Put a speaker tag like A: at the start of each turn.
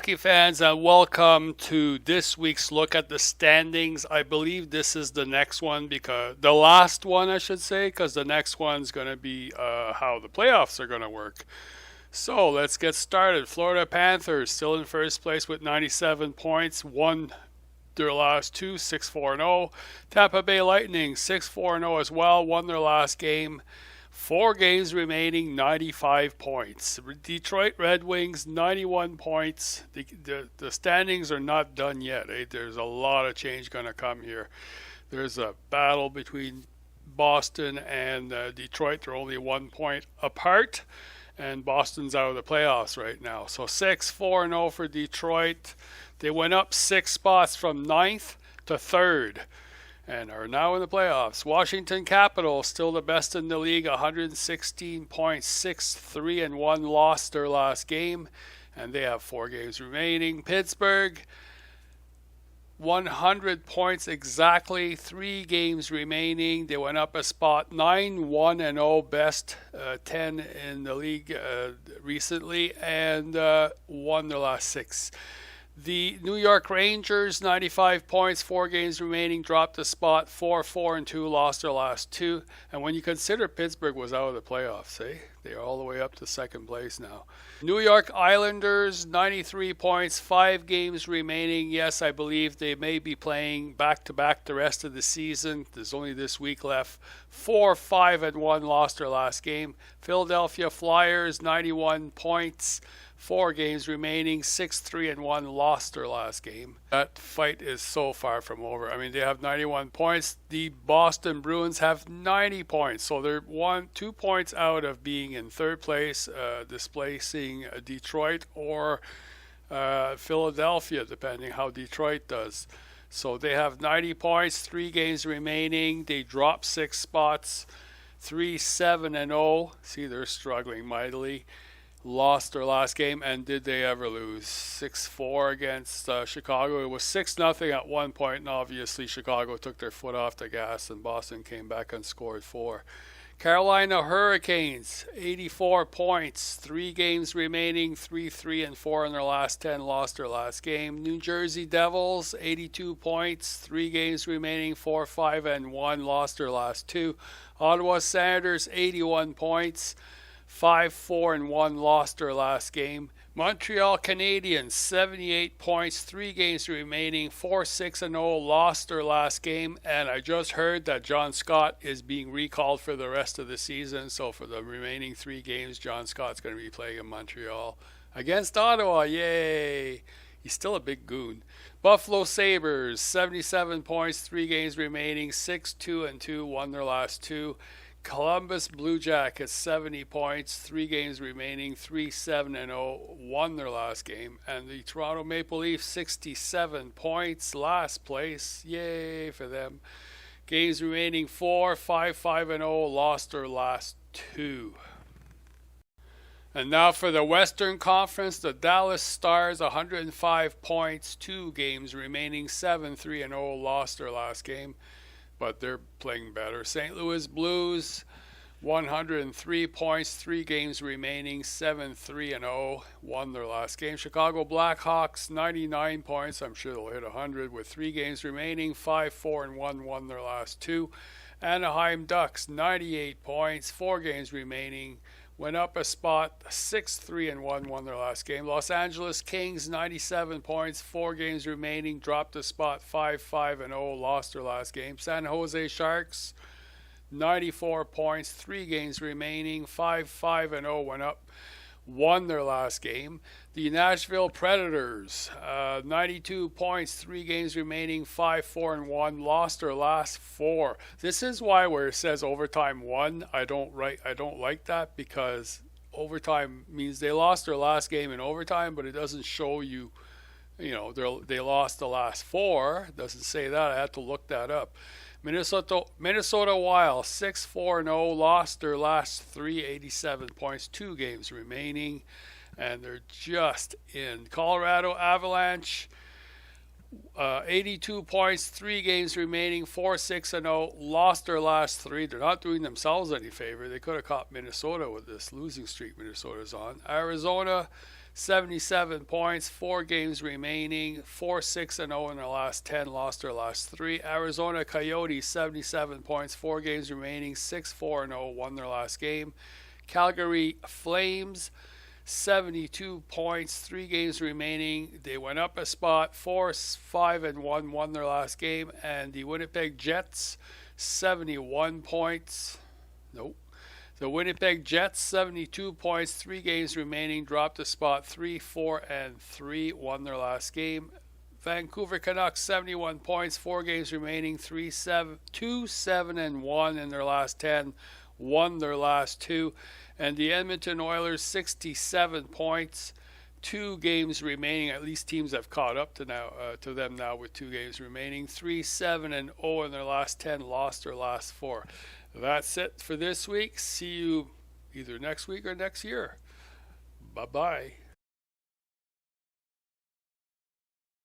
A: hockey fans, and welcome to this week's look at the standings. I believe this is the next one, because the last one, I should say, because the next one's going to be how the playoffs are going to work. So let's get started. Florida Panthers still in first place with 97 points, won their last two, 6-4-0. Tampa Bay Lightning 6-4-0 as well, won their last game. 4 games remaining, 95 points. Detroit Red Wings, 91 points. The standings are not done yet. There's a lot of change going to come here. There's a battle between Boston and Detroit. They're only 1 point apart, and Boston's out of the playoffs right now. So 6-4-0 for Detroit. They went up 6 spots from 9th to 3rd. And are now in the playoffs. Washington Capitals, still the best in the league, 116 points, 6-3-1, lost their last game, and they have 4 games remaining. Pittsburgh, 100 points exactly, 3 games remaining. They went up a spot, 9-1-0, best 10 in the league recently, and won their last 6. The New York Rangers, 95 points, 4 games remaining, dropped a spot, 4-4-2, lost their last 2. And when you consider Pittsburgh was out of the playoffs, they're all the way up to 2nd place now. New York Islanders, 93 points, 5 games remaining. Yes, I believe they may be playing back-to-back the rest of the season. There's only this week left. 4-5-1, lost their last game. Philadelphia Flyers, 91 points. 4 games remaining, 6-3-1, lost their last game. That fight is so far from over. I mean, they have 91 points. The Boston Bruins have 90 points. So they're 2 points out of being in 3rd place, displacing Detroit or Philadelphia, depending how Detroit does. So they have 90 points, 3 games remaining. They dropped 6 spots, 3-7-0. See, they're struggling mightily. Lost their last game, and did they ever lose? 6-4 against Chicago. It was 6-0 at one point, and obviously Chicago took their foot off the gas, and Boston came back and scored 4. Carolina Hurricanes, 84 points, 3 games remaining, 3-3-4 in their last 10, lost their last game. New Jersey Devils, 82 points, 3 games remaining, 4-5-1, lost their last 2. Ottawa Senators, 81 points, 5-4-1, lost their last game. Montreal Canadiens, 78 points, 3 games remaining, 4-6-0, lost their last game. And I just heard that John Scott is being recalled for the rest of the season. So for the remaining 3 games, John Scott's going to be playing in Montreal against Ottawa. Yay! He's still a big goon. Buffalo Sabres, 77 points, 3 games remaining, 6-2-2, won their last 2. Columbus Blue Jackets, 70 points, 3 games remaining, 3-7-0, won their last game. And the Toronto Maple Leafs, 67 points, last place. Yay for them. Games remaining 4, 5-5-0, lost their last 2. And now for the Western Conference, the Dallas Stars, 105 points, 2 games remaining, 7-3-0, lost their last game, but they're playing better. St. Louis Blues, 103 points, 3 games remaining, 7-3-0, won their last game. Chicago Blackhawks, 99 points, I'm sure they'll hit 100 with 3 games remaining, 5-4-1, won their last 2. Anaheim Ducks, 98 points, 4 games remaining, went up a spot, 6-3-1, won their last game. Los Angeles Kings, 97 points, 4 games remaining, dropped a spot, 5-5-0, lost their last game. San Jose Sharks, 94 points, 3 games remaining, 5-5-0, went up, won their last game. The Nashville Predators, 92 points, 3 games remaining, 5-4-1, lost their last 4. This is why where it says overtime 1, I don't like that, because overtime means they lost their last game in overtime, but it doesn't show you, they lost the last 4. It doesn't say that. I had to look that up. Minnesota Wild, 6-4-0, lost their last 3, 87 points, 2 games remaining, and they're just in. Colorado Avalanche, 82 points, 3 games remaining, 4-6-0, lost their last 3. They're not doing themselves any favor. They could have caught Minnesota with this losing streak Minnesota's on. Arizona, 77 points, 4 games remaining, 4-6-0 in their last 10, lost their last 3. Arizona Coyotes, 77 points, 4 games remaining, 6-4-0, won their last game. Calgary Flames, 72 points, 3 games remaining. They went up a spot, 4-5-1, won their last game. And the Winnipeg Jets, 71 points. Nope. The Winnipeg Jets, 72 points, 3 games remaining, dropped a spot, 3-4-3, won their last game. Vancouver Canucks, 71 points, 4 games remaining, 2-7-1 in their last 10, won their last 2. And the Edmonton Oilers, 67 points, 2 games remaining. At least teams have caught up to them now with 2 games remaining. 3-7-0 in their last 10, lost their last 4. That's it for this week. See you either next week or next year. Bye-bye.